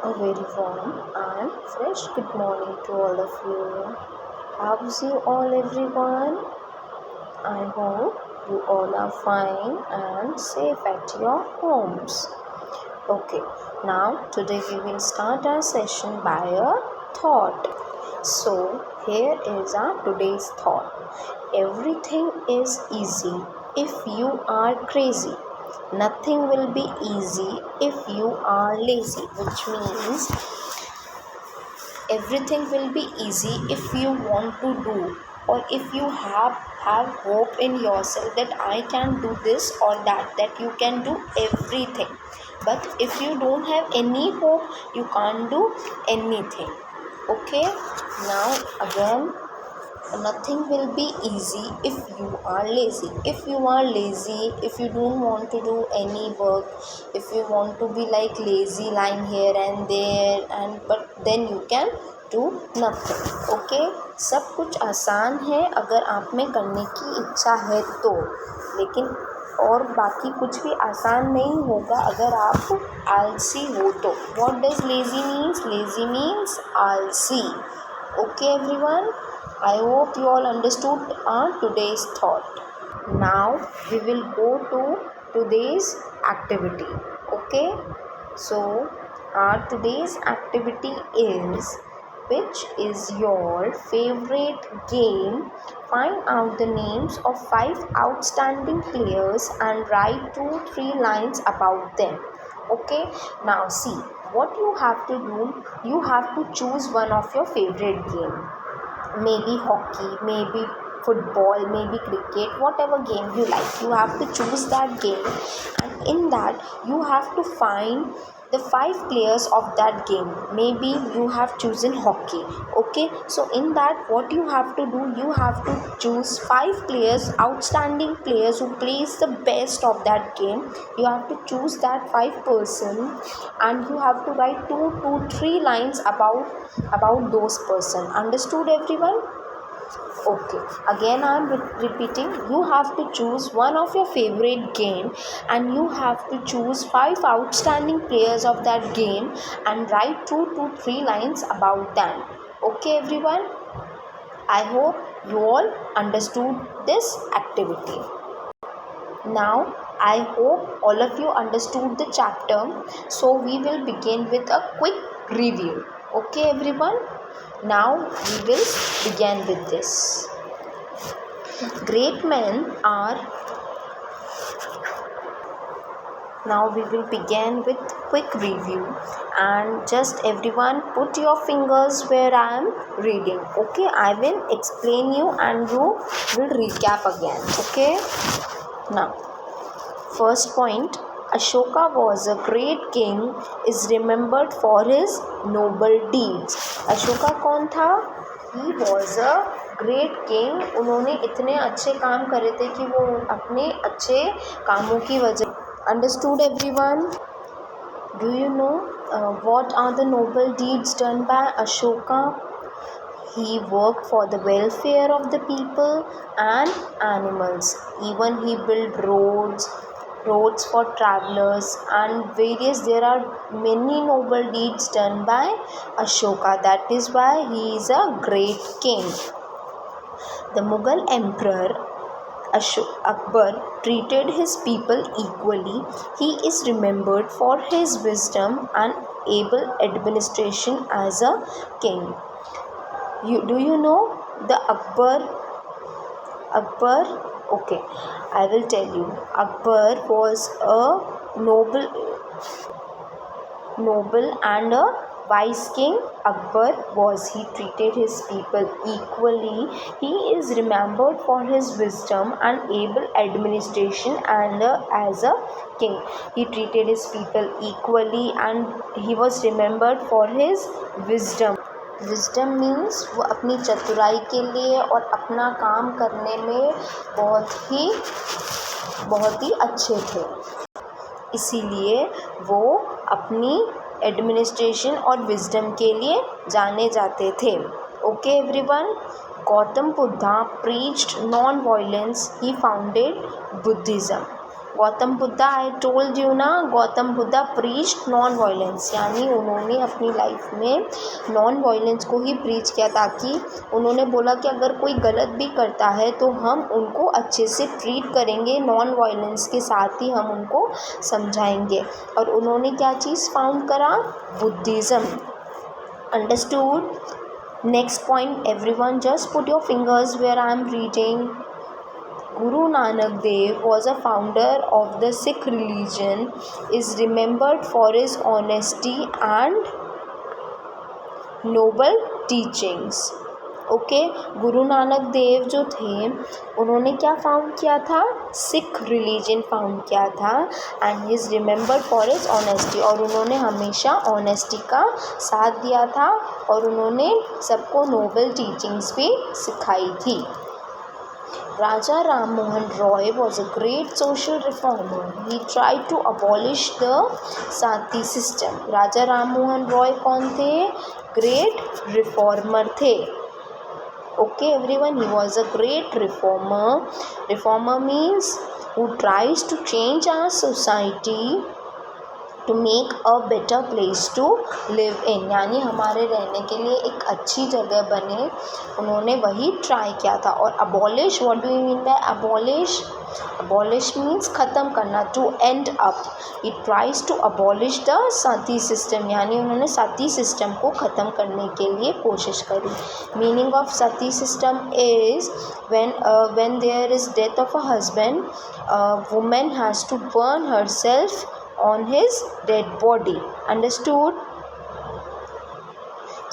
A very warm and fresh good morning to all of you. How's you all, everyone? I hope you all are fine and safe at your homes. Okay, now today we will start our session by a thought. So, here is our today's thought. Everything is easy if you are crazy. Nothing will be easy if you are lazy, which means everything will be easy if you want to do, or if you have hope in yourself that I can do this or that you can do everything. But if you don't have any hope, you can't do anything. Okay, now again, nothing will be easy if you are lazy. If you are lazy, if you don't want to do any work, if you want to be like lazy lying here and there, and but then you can do nothing. Okay, सब कुछ आसान है अगर आप में करने की इच्छा है तो, लेकिन और बाकी कुछ भी आसान नहीं होगा अगर आप आलसी हो तो. What does lazy means? Lazy means आलसी. Okay everyone, I hope you all understood our today's thought. Now we will go to today's activity. Okay, so our today's activity is, which is your favorite game? Find out the names of 5 outstanding players and write 2-3 lines about them. Okay, now see what you have to do. You have to choose one of your favorite game. Maybe hockey, maybe football, maybe cricket, whatever game you like. You have to choose that game, and in that you have to find the 5 players of that game. Maybe you have chosen hockey. Okay, so in that what you have to do, you have to choose 5 players, outstanding players who plays the best of that game. You have to choose that 5 person, and you have to write 2 to 3 lines about those person. Understood everyone? Okay, again I am repeating. You have to choose one of your favorite game, and you have to choose 5 outstanding players of that game and write 2 to 3 lines about them. Okay everyone, I hope you all understood this activity. Now I hope all of you understood the chapter, so we will begin with a quick review. Okay everyone, now we will begin with this. Great men are. Now we will begin with quick review, and just everyone put your fingers where I am reading. Okay, I will explain you and you will recap again. Okay, now first point, Ashoka was a great king, is remembered for his noble deeds. Ashoka कौन था? He was a great king. उन्होंने इतने अच्छे काम करे थे कि वो अपने अच्छे कामों की वजह. Understood everyone? Do you know what are the noble deeds done by Ashoka? He worked for the welfare of the people and animals. Even he built roads for travelers and various. There are many noble deeds done by Ashoka. That is why he is a great king. The Mughal emperor Akbar treated his people equally. He is remembered for his wisdom and able administration as a king. Do you know the Akbar? Okay, I will tell you. Akbar was a noble and a wise king. He treated his people equally. He is remembered for his wisdom and able administration, and as a king he treated his people equally, and he was remembered for his wisdom. Wisdom means वो अपनी चतुराई के लिए और अपना काम करने में बहुत ही अच्छे थे, इसीलिए वो अपनी एडमिनिस्ट्रेशन और विजडम के लिए जाने जाते थे. Okay everyone, Gautam Buddha preached non-violence. He founded Buddhism. Gautam Buddha, I told you ना, Gautam Buddha preached non violence, यानी उन्होंने अपनी लाइफ में नॉन वायलेंस को ही प्रीच किया, ताकि उन्होंने बोला कि अगर कोई गलत भी करता है तो हम उनको अच्छे से ट्रीट करेंगे, नॉन वायलेंस के साथ ही हम उनको समझाएंगे। और उन्होंने क्या चीज़ फाउंड करा? Buddhism. Understood? Next point everyone, just put your fingers where I am reading. Guru Nanak Dev was a founder of the Sikh religion, is remembered for his honesty and noble teachings. Okay, Guru Nanak Dev जो थे उन्होंने क्या found किया था? Sikh religion found किया था, and he is remembered for his honesty, और उन्होंने हमेशा ऑनेस्टी का साथ दिया था और उन्होंने सबको नोबल टीचिंग्स भी सिखाई थी। Raja Ram Mohan Roy was a great social reformer. He tried to abolish the Sati system. राजा राम मोहन रॉय कौन थे? ग्रेट रिफॉर्मर थे। Okay everyone, he was a great reformer. Reformer means who tries to change our society to make a better place to live in, यानी हमारे रहने के लिए एक अच्छी जगह बने, उन्होंने वही ट्राई किया था। और abolish, what do you mean by abolish? Abolish means ख़त्म करना, to end up. He tries to abolish the sati system, यानी उन्होंने सती सिस्टम को ख़त्म करने के लिए कोशिश करी। Meaning of Sati system is when there is death of a husband, a woman has to burn herself on his dead body. Understood?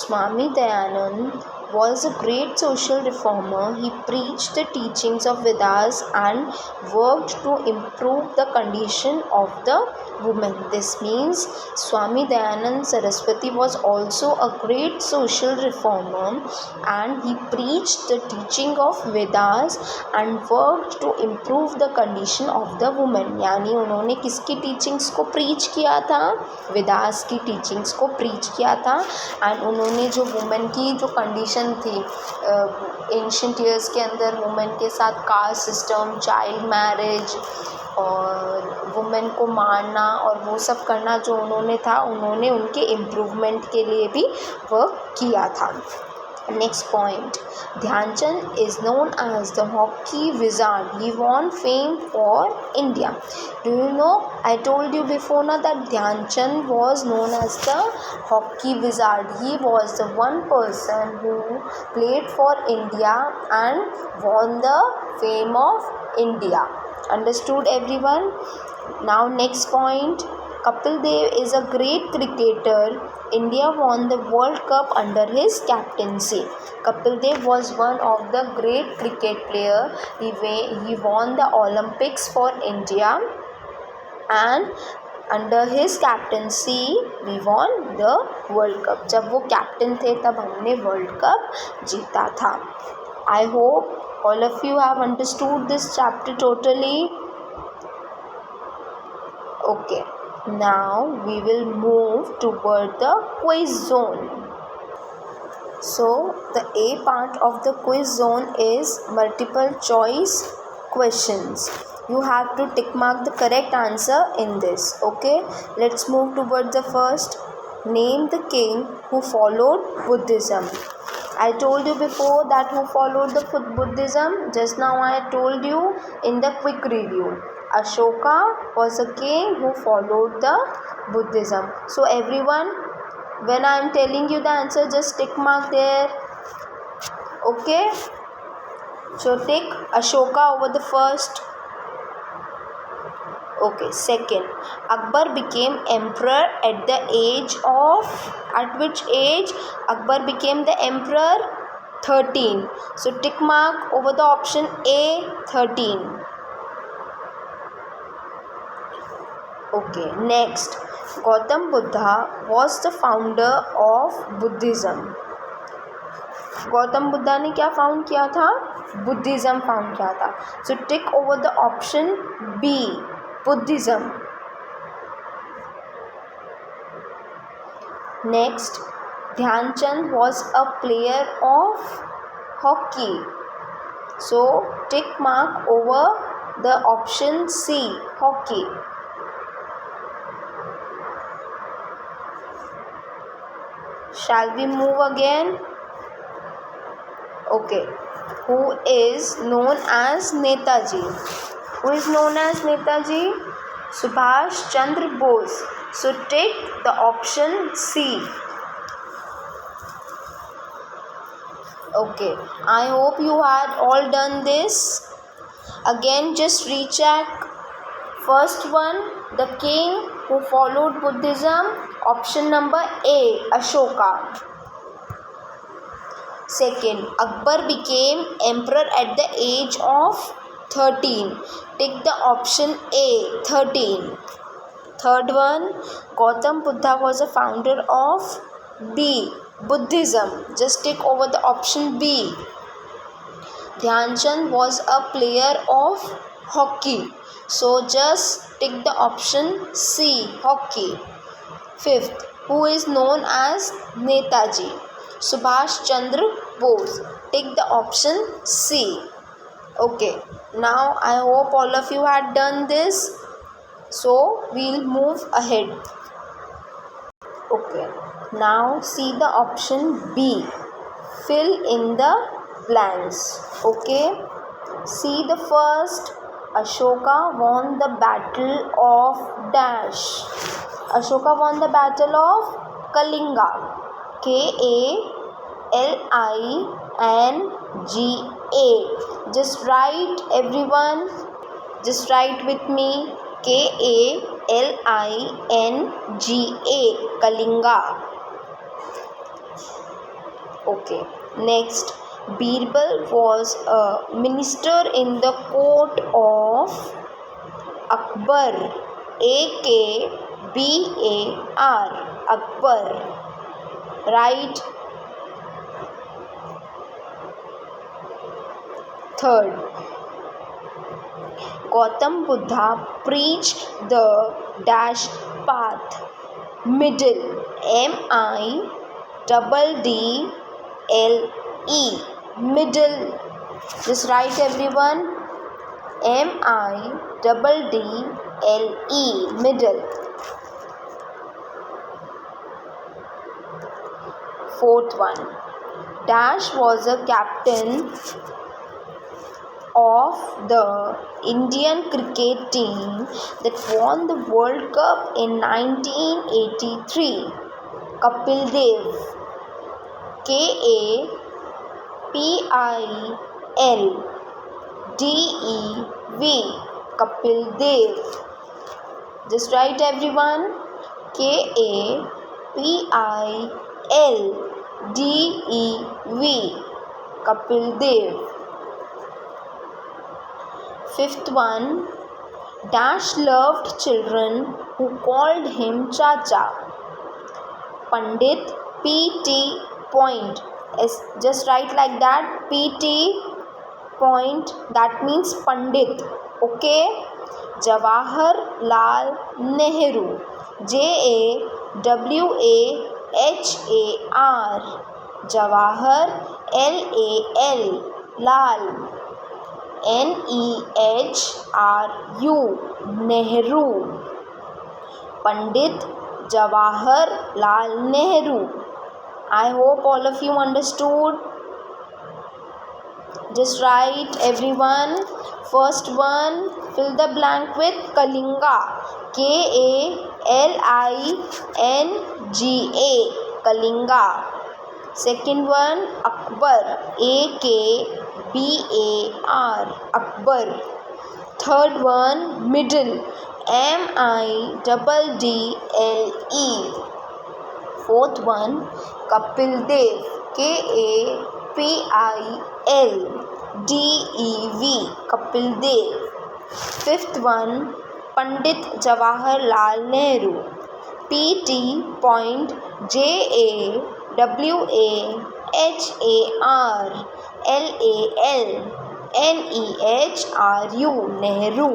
Swami Dayanand was a great social reformer. He preached the teachings of Vedas and worked to improve the condition of the women. This means Swami Dayanand Saraswati was also a great social reformer, and he preached the teaching of Vedas and worked to improve the condition of the women. यानी उन्होंने किसकी teachings को preach किया था? वेदास की teachings को preach किया था, एंड उन्होंने जो वुमेन की जो कंडीशन थी एंशिएंट ईयर्स के अंदर, वुमेन के साथ कास्ट सिस्टम, चाइल्ड मैरिज और वुमेन को मारना और वो सब करना जो उन्होंने था, उन्होंने उनके इम्प्रूवमेंट के लिए भी वर्क किया था। Next point, Dhyanchand is known as the hockey wizard. He won fame for India. Do you know? I told you before now that Dhyanchand was known as the hockey wizard. He was the one person who played for India and won the fame of India. Understood everyone? Now next point, Kapil Dev is a great cricketer. India won the World Cup under his captaincy. Kapil Dev was one of the great cricket player. He won the Olympics for India, and under his captaincy we won the World Cup. जब वो captain थे तब हमने world cup जीता था। I hope all of you have understood this chapter totally. Okay. Now we will move toward the quiz zone. So the A part of the quiz zone is multiple choice questions. You have to tick mark the correct answer in this. Okay, let's move toward the first. Name the king who followed Buddhism. I told you before that who followed the Buddhism. Just now I told you in the quick review. Ashoka was a king who followed the Buddhism. So everyone, when I am telling you the answer, just tick mark there. Okay? So tick Ashoka over the first. Okay, second, Akbar became emperor at the age of, at which age Akbar became the emperor? 13. So tick mark over the option A, 13. Okay, next, Gautam Buddha was the founder of Buddhism. Gautam Buddha ने क्या found किया था? Buddhism found किया था. So tick over the option B, Buddhism. Next, Dhyanchand was a player of hockey. So tick mark over The option C, hockey. Shall we move again? Okay. Who is known as Netaji? Who is known as Netaji? Subhash Chandra Bose. So take the option C. Okay. I hope you had all done this. Again, just recheck. First one, the king who followed Buddhism. Option number A, Ashoka. Second, Akbar became emperor at the age of 13. Take the option A, 13. Third one, Gautam Buddha was a founder of B, Buddhism. Just take over the option B. Dhyan Chand was a player of hockey. So just take the option C, hockey. Fifth, who is known as Netaji? Subhash Chandra Bose. Take the option C. Okay, now I hope all of you had done this. So we'll move ahead. Okay, now see the option B. Fill in the blanks. Okay, see the first. Ashoka won the battle of Dash. Ashoka won the battle of Kalinga. Kalinga. Just write, everyone. Just write with me. Kalinga. Kalinga. Okay. Next. Birbal was a minister in the court of Akbar. Akbar. Akbar. Right. Third, Gautam Buddha preached the dash path. Middle. Middle. Middle. Just write, everyone. Middle. Middle. Fourth one. Dash was a captain of the Indian cricket team that won the World Cup in 1983. Kapil Dev. Kapil. Kapil Dev. Just write, everyone. Kapil. Kapil Dev. Fifth one, Dash loved children who called him Chacha. Pandit P.T. Point. Just write like that. P.T. Point. That means Pandit. Okay. Jawaharlal Nehru. Jawahar. Jawahar. Lal. Nehru. Nehru. Pandit Jawaharlal Nehru. I hope all of you understood. Just write, everyone. First one, fill the blank with Kalinga. Kalinga. Kalinga. Second one, Akbar. Akbar. Akbar. Third one, middle. Middle. Fourth one, Kapil Dev. Kapil. Kapil Dev. Fifth one, Pandit Jawaharlal Nehru. P.T. Point. Jawaharlal. Nehru.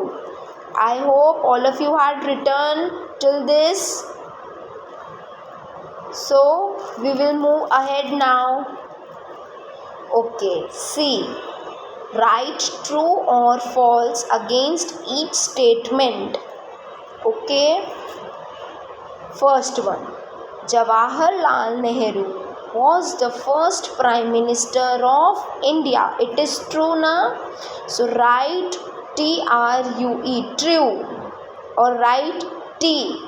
I hope all of you had written till this. So we will move ahead now. Okay, see. Write true or false against each statement. Okay. First one, Jawaharlal Nehru was the first Prime Minister of India. It is true na? So write TRUE, true, or write TRUE,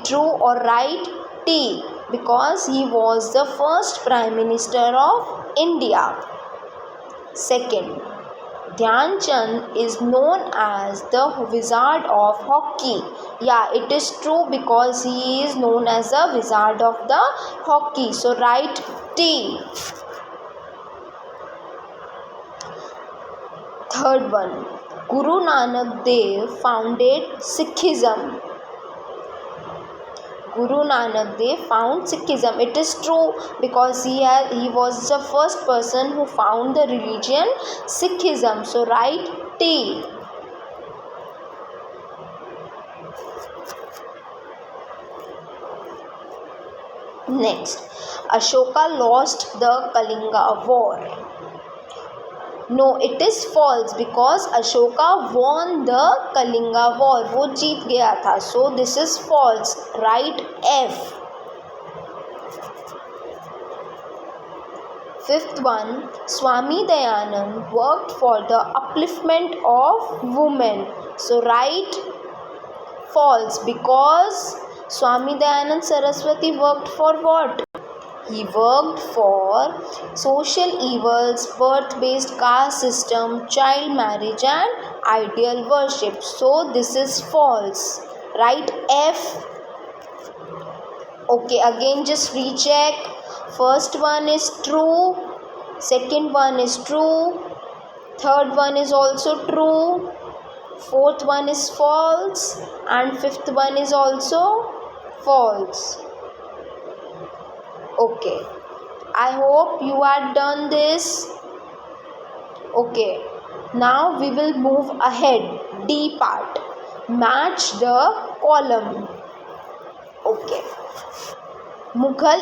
true, or write T, because he was the first Prime Minister of India. Second, Dhyan Chand is known as the Wizard of Hockey. Yeah, it is true, because he is known as the Wizard of the Hockey. So write T. Third one, Guru Nanak Dev founded Sikhism. Guru Nanak Dev found Sikhism. It is true, because he was the first person who found the religion Sikhism. So write T. Next, Ashoka lost the Kalinga war. No, it is false, because Ashoka won the Kalinga war. वो जीत गया था. So this is false. Write F. Fifth one, Swami Dayanand worked for the upliftment of women. So write false, because Swami Dayanand Saraswati worked for what? He worked for social evils, birth-based caste system, child marriage and idol worship. So this is false. Write F. Okay, again just recheck. First one is true, second one is true, third one is also true, fourth one is false, and fifth one is also false. Okay, I hope you had done this. Okay, now we will move ahead. D part, match the column. Okay, Mughal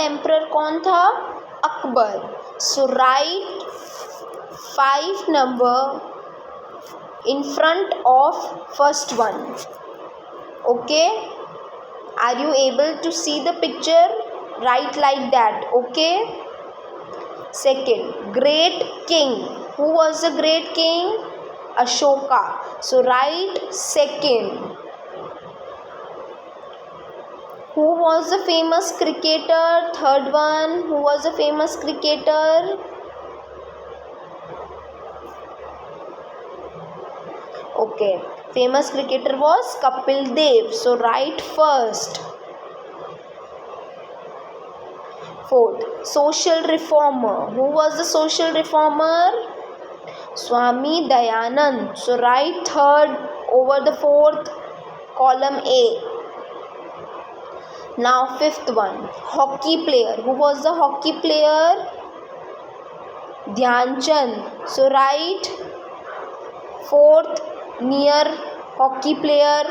emperor कौन था? अकबर. सो right 5 number in front of first one. Okay, are you able to see the picture? Write like that. Okay. Second, great king. Who was the great king? Ashoka. So write second. Who was the famous cricketer? Third one. Who was the famous cricketer? Okay. Famous cricketer was Kapil Dev. So write first. Fourth, social reformer. Who was the social reformer? Swami Dayanand. So write third over the fourth, column A. Now fifth one, hockey player. Who was the hockey player? Dhyan Chand. So write fourth near hockey player.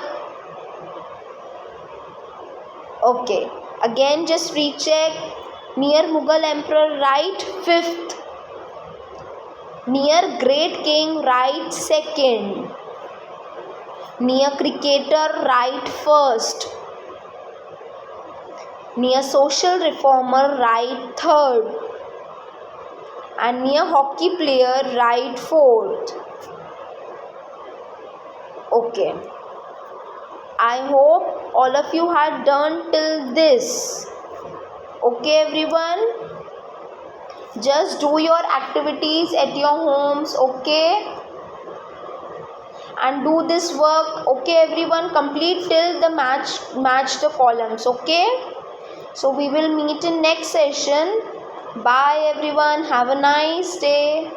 Okay, again just recheck. Near Mughal emperor write fifth. Near great king write second. Near cricketer write first. Near social reformer write third. And near hockey player write fourth. Okay. I hope all of you had done till this. Okay everyone. Just do your activities at your homes. Okay. And do this work. Okay everyone. Complete till the match the columns. Okay. So we will meet in next session. Bye everyone. Have a nice day.